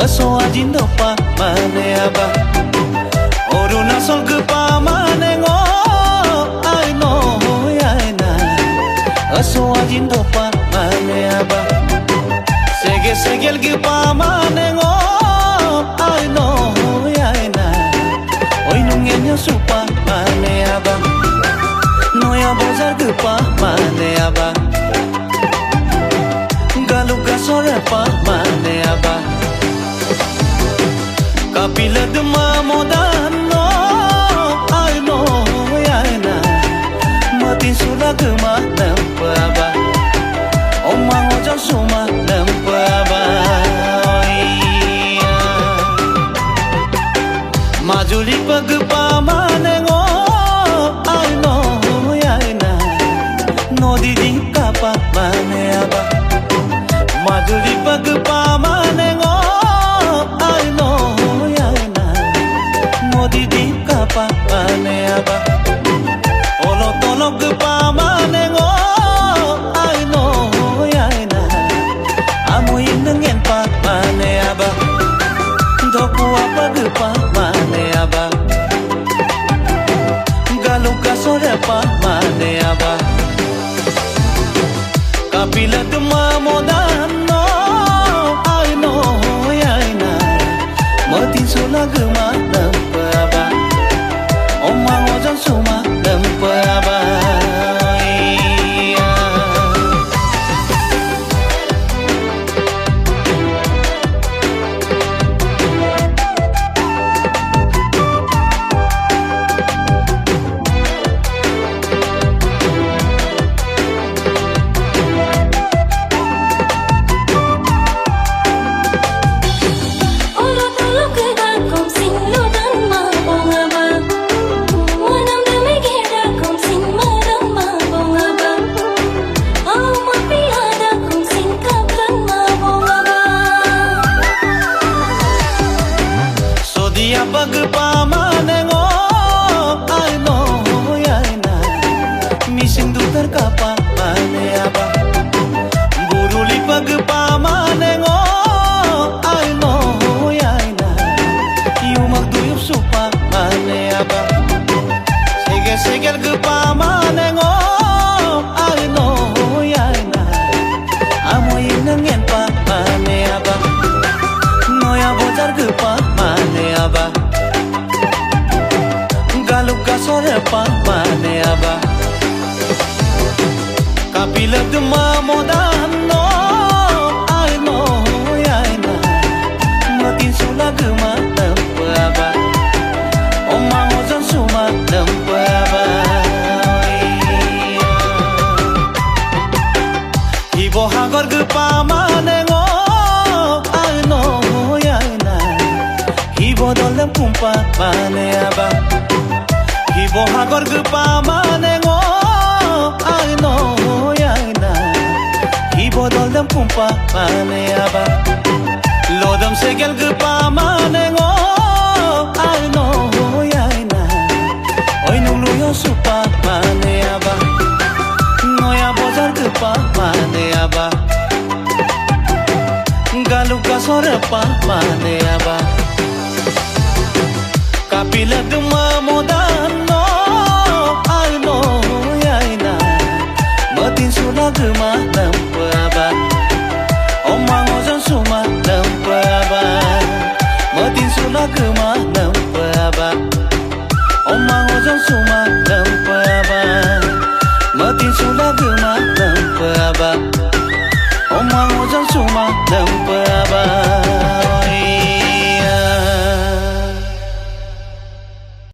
so ajindo pa mane aba oruna sol ke pa mane ngo ai no ai na so ajindo pa mane aba segel ke pa mane ngo ai no ai na oi nungenya supa mane aba noya bazar ke pa mane aba galuga sore pa mane aba kapila duma modano ai no ai na mati sula duma nampa aba omang ojan suma nampa aba majuli pag pa mane ngo ai no ai na nodi di kapa mane aba majuli pag pa mane ngo ai no ai na nodi di kapa mane aba olo tolok pa mane ngo ai no ai na amoy nengen pa mane aba doku apa pa mane aba galuka sore pa mane aba kapila duma modano ai no ai na mati sula gema nampa aba omang ojan suma nampa aba pag pa mane ngo ai no ai na mising dutar ka pa mane aba buruli pag pa mane ngo ai no ai na yumak duyup supa mane aba segel ke pa mane ngo ai no ai na amoy nangen pa mane aba noya bozar ke pa mane aba galuka sore pa mane aba kapila duma modano ai no ai na matin sula gema nampa aba omang ojan suma nampa aba ibo hagor ge pa mane ngo ai no ai na ibo dolem kumpa mane aba ibo hagor ge pa mane ngo ai no ai na ibo dolem kumpa mane aba lodam segel ge pa mane ngo ai no ai na oi nulu yo supa mane aba noya bazar ge pa mane aba galuka sore pa mane aba kapila duma modano ai no ai na matin sula gema nampa aba omang ojan suma nampa aba matin sula gema nampa aba omang ojan suma nampa aba matin sula gema nampa aba omang ojan suma nampa aba